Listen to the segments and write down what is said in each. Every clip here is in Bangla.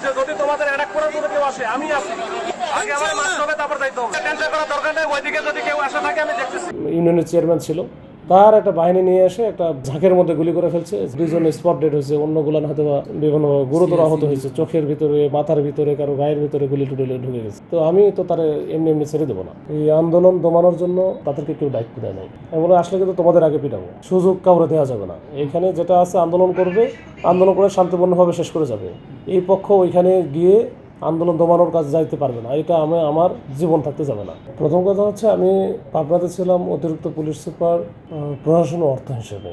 যে যদি তোমাদের অ্যাটাক করার জন্য কেউ আসে, আমি আছি, আগে আমার মারতে হবে, তারপর যাইতে হবে। টেনশন করার দরকার নেই, ওইদিকে যদি কেউ আসে থাকে আমি দেখতেছি। ইউনিয়নের চেয়ারম্যান ছিল, তার একটা বাহিনী নিয়ে এসে একটা ঝাঁকের মধ্যে গুলি করে ফেলছে। দুইজন স্পট ডেড হয়েছে, অন্যগুলো হয়তো বা বিভিন্ন গুরুতর আহত হয়েছে, চোখের ভিতরে, মাথার ভিতরে, কারো গায়ের ভিতরে গুলি টুলি ঢুকে গেছে। তো আমি তো তারা এমনি এমনি ছেড়ে দেবো না। এই আন্দোলন দমানোর জন্য তাদেরকে কেউ দায়িত্ব দেয় নাই। আমি বলে আসলে কিন্তু তোমাদের আগে পিটাবো, সুযোগ কাউরে দেওয়া যাবে না। এখানে যেটা আছে আন্দোলন করবে, আন্দোলন করে শান্তিপূর্ণভাবে শেষ করে যাবে। এই পক্ষ ওইখানে গিয়ে আন্দোলন দমানোর কাজ যাইতে পারবে না, এটা আমার জীবন থাকতে যাবে না। প্রথম কথা হচ্ছে আমি পাবনাতে ছিলাম অতিরিক্ত পুলিশ সুপার প্রশাসন ও অর্থ হিসেবে।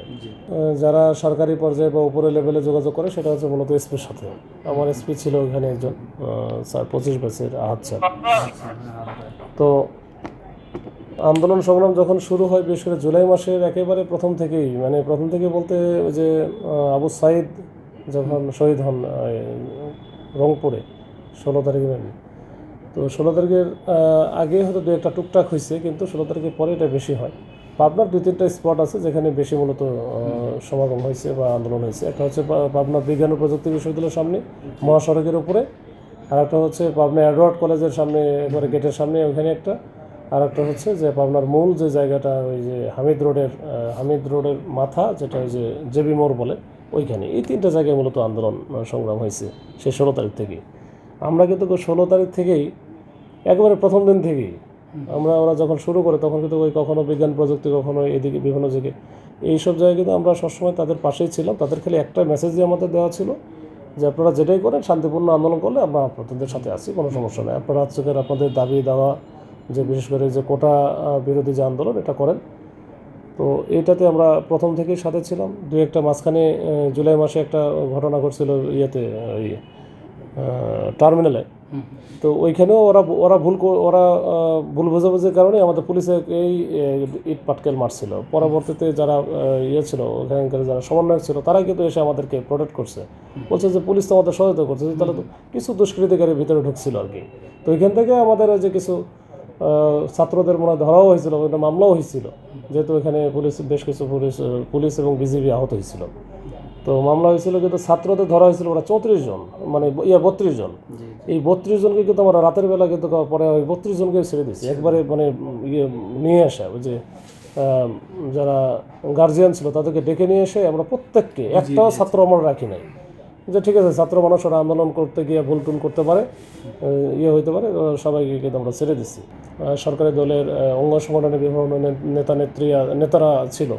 যারা সরকারি পর্যায়ে বা উপরে লেভেলে যোগাযোগ করে সেটা হচ্ছে মূলত এসপির সাথে। আমার এসপি ছিল ওইখানে একজন 25 বছর আহাত স্যার। তো আন্দোলন সংগ্রাম যখন শুরু হয়, বিশেষ করে জুলাই মাসের একেবারে প্রথম থেকেই, মানে প্রথম থেকে বলতে ওই যে আবু সাইদ যখন শহীদ হন রংপুরে 16 তারিখে মেবি, তো 16 তারিখের আগে হয়তো দু একটা টুকটাক হয়েছে, কিন্তু 16 তারিখের পরে এটা বেশি হয়। পাবনার 2-3টা স্পট আছে যেখানে বেশি মূলত সমাগম হয়েছে বা আন্দোলন হয়েছে। একটা হচ্ছে পাবনা বিজ্ঞান ও প্রযুক্তি বিশ্ববিদ্যালয়ের সামনে মহাসড়কের উপরে, আর একটা হচ্ছে পাবনা এডওয়ার্ড কলেজের সামনে, একবারে গেটের সামনে ওখানে একটা, আর একটা হচ্ছে যে পাবনার মূল যে জায়গাটা ওই যে হামিদ রোডের মাথা, যেটা ওই যে জেবি মোড় বলে ওইখানে। এই 3টা জায়গায় মূলত আন্দোলন সংগ্রাম হয়েছে সেই 16 তারিখ থেকেই। আমরা কিন্তু 16 তারিখ থেকেই একেবারে প্রথম দিন থেকেই ওরা যখন শুরু করে তখন কিন্তু ওই কখনো বিজ্ঞান প্রযুক্তি, কখনো এদিকে বিভিন্ন জায়গায়, এইসব জায়গায় কিন্তু আমরা সবসময় তাদের পাশেই ছিলাম। তাদের খালি একটা মেসেজই আমাদের দেওয়া ছিল যে আপনারা যেটাই করেন শান্তিপূর্ণ আন্দোলন করলে আমরা আপনাদের সাথে আছি, কোনো সমস্যা নেই। আপনারা হচ্ছে আপনাদের দাবি দেওয়া, যে বিশেষ করে যে কোটা বিরোধী যে আন্দোলন এটা করেন। তো এইটাতে আমরা প্রথম থেকেই সাথে ছিলাম। দু একটা মাঝখানে জুলাই মাসে একটা ঘটনা ঘটছিল ইয়েতে, ওই টার্মিনালে। তো ওইখানেও ওরা ভুল বোঝাবুঝির কারণে আমাদের পুলিশে এই ইট পাটকেল মারছিল। পরবর্তীতে যারা ইয়ে ছিল ওখানকার যারা সমন্বয়ক ছিল তারাই কিন্তু এসে আমাদেরকে প্রোটেক্ট করছে, বলছে যে পুলিশ তো আমাদের সহায়তা করছে। তাহলে তো কিছু দুষ্কৃতিকারীর ভিতরে ঢুকছিল আর কি। তো ওইখান থেকে আমাদের ওই যে কিছু ছাত্রদের মনে ধরাও হয়েছিল, ওইটা মামলাও হয়েছিল, যেহেতু এখানে বেশ কিছু পুলিশ এবং বিজিবি আহত হয়েছিল। তো মামলা হয়েছিল, কিন্তু ছাত্রদের ধরা হয়েছিল ওরা 34 জন, মানে 32 জন। এই 32 জনকে কিন্তু আমরা রাতের বেলা কিন্তু পরে ওই 32 জনকে ছেড়ে দিচ্ছি একবারে, মানে নিয়ে আসা ওই যে যারা গার্জিয়ান ছিল তাদেরকে ডেকে নিয়ে এসে আমরা প্রত্যেককে, একটাও ছাত্র আমরা রাখি নাই, যে ঠিক আছে ছাত্র মানুষ ওরা আন্দোলন করতে গিয়ে ভুল টুল করতে পারে, হইতে পারে, সবাইকে কিন্তু আমরা ছেড়ে দিচ্ছি। সরকারি দলের অঙ্গ সংগঠনের বিভিন্ন নেতারা ছিল,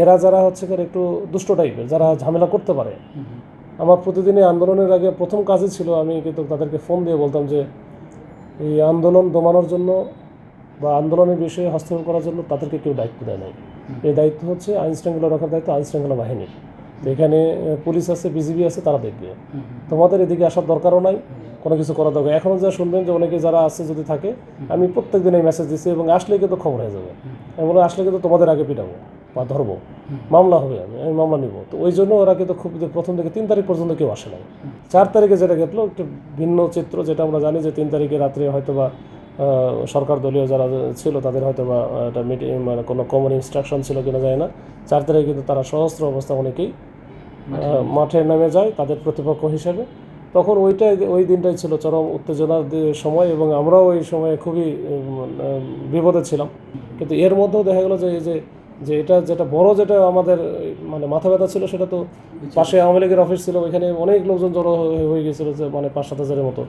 এরা যারা হচ্ছে একটু দুষ্ট টাইপের, যারা ঝামেলা করতে পারে। আমার প্রতিদিনই আন্দোলনের আগে প্রথম কাজই ছিল আমি কিন্তু তাদেরকে ফোন দিয়ে বলতাম যে এই আন্দোলন দমানোর জন্য বা আন্দোলনের বিষয়ে হস্তক্ষেপ করার জন্য তাদেরকে কেউ দায়িত্ব দেয় নাই। এই দায়িত্ব হচ্ছে আইন শৃঙ্খলা রক্ষার দায়িত্ব আইন শৃঙ্খলা বাহিনীর। তো এখানে পুলিশ আছে, বিজিবি আছে, তারা দেখবে। তোমাদের এদিকে আসার দরকারও নাই, কোনো কিছু করা দরকার। এখনও যা শুনবেন যে অনেকে যারা আছে যদি থাকে, আমি প্রত্যেক দিন এই মেসেজ দিচ্ছি, এবং আসলে কিন্তু খবর হয়ে যাবে। আমি বলে আসলে কিন্তু তোমাদের আগে পিটাবো বা ধরবো, মামলা হবে, আমি মামলা নিব। তো ওই জন্য ওরা কিন্তু খুব প্রথম থেকে 3 তারিখ পর্যন্ত কেউ আসে নাই। 4 তারিখে যেটা ঘটলো একটু ভিন্ন চিত্র, যেটা আমরা জানি যে 3 তারিখে রাত্রে হয়তো বা সরকার দলীয় যারা ছিল তাদের হয়তো বা একটা মিটিং, মানে কোনো কমন ইনস্ট্রাকশন ছিল কিনা যায় না। 4 তারিখে কিন্তু তারা সহস্র অবস্থা অনেকেই মাঠে নেমে যায় তাদের প্রতিপক্ষ হিসেবে। তখন ওই দিনটাই ছিল চরম উত্তেজনার সময়, এবং আমরাও ওই সময়ে খুবই বিপদে ছিলাম। কিন্তু এর মধ্যেও দেখা গেলো যে এটা যেটা বড়, যেটা আমাদের মানে মাথা ব্যথা ছিল, সেটা তো পাশে আওয়ামী লীগের অফিস ছিল, ওইখানে অনেক লোকজন জড়ো হয়ে গেছিলো, যে মানে 5-7 হাজারের মতো,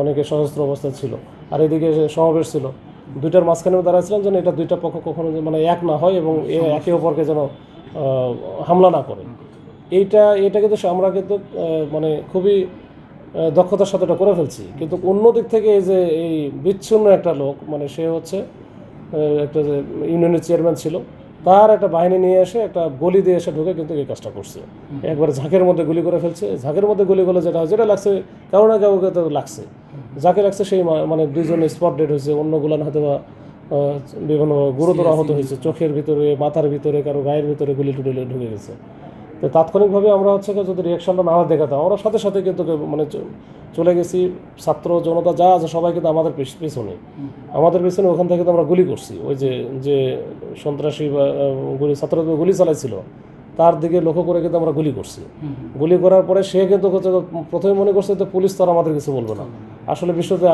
অনেকে সশস্ত্র অবস্থায় ছিল। আর এদিকে সমাবেশ ছিল, দুইটার মাঝখানেও দাঁড়াচ্ছিলাম যেন এটা দুইটা পক্ষ কখনো মানে এক না হয় এবং একে অপরকে যেন হামলা না করে। এটা কিন্তু আমরা কিন্তু মানে খুবই দক্ষতার সাথে এটা করে ফেলছি। কিন্তু অন্য দিক থেকে এই যে এই বিচ্ছিন্ন একটা লোক, মানে সে হচ্ছে একটা যে ইউনিয়নের চেয়ারম্যান ছিল, তার একটা বাহিনী নিয়ে এসে একটা গলি দিয়ে এসে ঢুকে কিন্তু এই কাজটা করছে। একবারে ঝাঁকের মধ্যে গুলি করে ফেলছে। ঝাঁকের মধ্যে গুলি করলে যেটা লাগছে, কারো না কাউকে তো লাগছে, যাকে লাগছে সেই মানে 2 জন স্পট ডেড হয়েছে, অন্যগুলো হয়তো বা বিভিন্ন গুরুতর আহত হয়েছে, চোখের ভিতরে, মাথার ভিতরে, কারো গায়ের ভিতরে গুলি টুলি ঢুকে গেছে। তো তাৎক্ষণিকভাবে আমরা হচ্ছে যদি রিয়াকশনটা না দেখাতাম, আমরা সাথে সাথে কিন্তু মানে চলে গেছি। ছাত্র জনতা যা আছে সবাই কিন্তু আমাদের পিছনে ওখান থেকে তো আমরা গুলি করছি। ওই যে সন্ত্রাসী বা ছাত্রদের গুলি চালাইছিল, তার দিকে লক্ষ্য করে কিন্তু আমরা গুলি করছি। গুলি করার পরে সে কিন্তু প্রথমে মনে করছে যে পুলিশ তো আর আমাদের কিছু বলবে না। আসলে বিষয়তে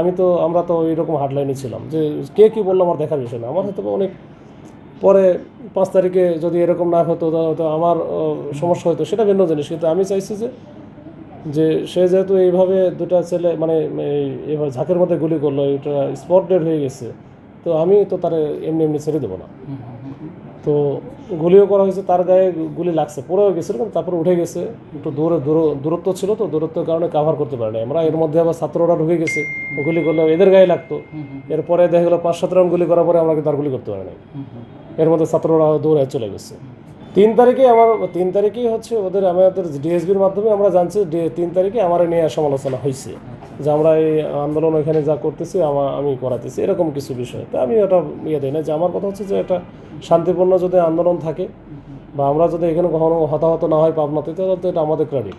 আমরা তো এইরকম হার্ডলাইনে ছিলাম যে কে কী বললো আমার দেখার বিষয় না। আমার হয়তো অনেক পরে 5 তারিখে যদি এরকম না হতো তো আমার সমস্যা হতো, সেটা ভিন্ন জিনিস। কিন্তু আমি চাইছি যে সে যেহেতু এইভাবে দুটা ছেলে মানে এইভাবে ঝাঁকের মধ্যে গুলি করলো, এটা স্পট ডেড হয়ে গেছে, তো আমি তো তার এমনি এমনি ছেড়ে দেবো না। তো গুলিও করা হয়েছে, তার গায়ে গুলি লাগছে, পড়েও গেছিল, কিন্তু তারপরে উঠে গেছে। একটু দূরত্ব ছিল, তো দূরত্বের কারণে কাভার করতে পারে না আমরা। এর মধ্যে আবার ছাত্ররা ঢুকে গেছে, গুলি করলে এদের গায়ে লাগতো। এরপরে দেখা গেলো 5-7 রাউন্ড গুলি করার পরে আমরা কিন্তু আর গুলি করতে পারি না। এর মধ্যে ছাত্ররা দৌড়ে চলে গেছে। 3 তারিখেই হচ্ছে আমাদের ডিএসবির মাধ্যমে আমরা জানছি 3 তারিখে আমার নিয়ে সমালোচনা হয়েছে যে আমরা এই আন্দোলন এখানে যা করতেছি আমি করাতেছি, এরকম কিছু বিষয়। তা আমি ওটা দিই না, যে আমার কথা হচ্ছে যে এটা শান্তিপূর্ণ যদি আন্দোলন থাকে বা আমরা যদি এখানে কখনো হতাহত না হয় পাবনাতে, তাহলে তো এটা আমাদের ক্রেডিট।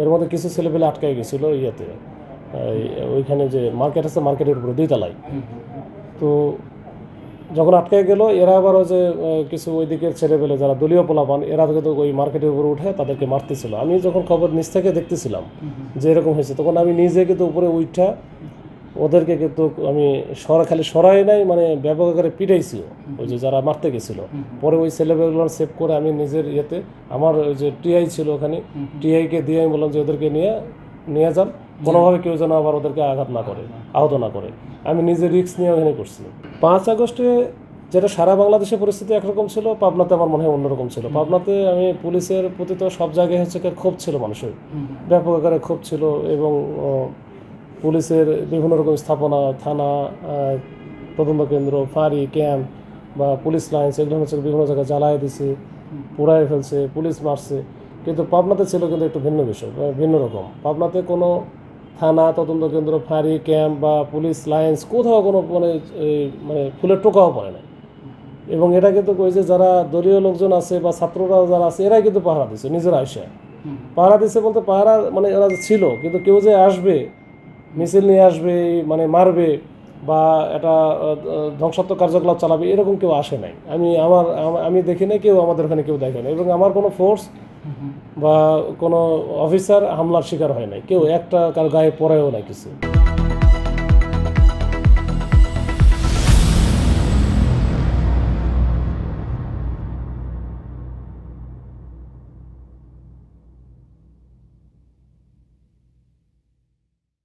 এর মধ্যে কিছু ছেলেপেলে আটকাই গেছিলো ওইখানে যে মার্কেট আছে, মার্কেটের উপরে 2 তলায়। তো যখন আটকে গেল, এরা আবার ওই যে কিছু ওই দিকের ছেলেপেলে যারা দলীয় পোলাপান, এরা কিন্তু ওই মার্কেটের উপরে উঠে তাদেরকে মারতেছিল। আমি যখন খবর নিচ থেকে দেখতেছিলাম যে এরকম হয়েছে, তখন আমি নিজে কিন্তু উপরে উঠা ওদেরকে কিন্তু আমি খালি সরাই নাই, মানে ব্যাপক আকারে পিটাইছিও ওই যে যারা মারতে গেছিল। পরে ওই ছেলেপেলেগুলো সেভ করে আমি নিজের আমার ওই যে টিআই ছিল ওখানে, টিআইকে দিয়ে আমি বললাম যে ওদেরকে নিয়ে যান, কোনোভাবে কেউ যেন আবার ওদেরকে আহত না করে। আমি নিজে রিস্ক নিয়ে ওখানে করছি। 5 আগস্টে যেটা সারা বাংলাদেশে পরিস্থিতি একরকম ছিল, পাবনাতে আমার মনে হয় অন্যরকম ছিল। পাবনাতে আমি পুলিশের প্রতি তো সব জায়গায় হচ্ছে ক্ষোভ ছিল, মানুষের ব্যাপক আকারে ক্ষোভ ছিল। এবং পুলিশের বিভিন্ন রকম স্থাপনা, থানা, তদন্ত কেন্দ্র, ফাঁড়ি, ক্যাম্প বা পুলিশ লাইন্স, এগুলো হচ্ছে বিভিন্ন জায়গায় জ্বালায় দিছে, পোড়ায় ফেলছে, পুলিশ মারছে। কিন্তু পাবনাতে ছিল কিন্তু একটু ভিন্ন বিষয়, ভিন্ন রকম। পাবনাতে কোনো থানা, তদন্ত কেন্দ্র, ফাঁড়ি, ক্যাম্প বা পুলিশ লাইন্স কোথাও কোনো মানে ফুলের টোকাও পড়ে না। এবং এটা কিন্তু ওই যে যারা দলীয় লোকজন আছে বা ছাত্ররা যারা আছে, এরাই কিন্তু পাহারা দিচ্ছে, নিজেরা আসে পাহারা দিচ্ছে। বলতে পাহারা মানে এরা ছিল, কিন্তু কেউ যে আসবে মিছিল নিয়ে আসবে, মানে মারবে বা এটা ধ্বংসাত্মক কার্যকলাপ চালাবে, এরকম কেউ আসে নাই। আমি দেখি নাই, কেউ আমাদের ওখানে কেউ দেখে নাই। এবং আমার কোনো ফোর্স বা কোনো অফিসার হামলার শিকার হয় নাই, কেউ একটা কার গায়ে পড়েও নাই কিছু।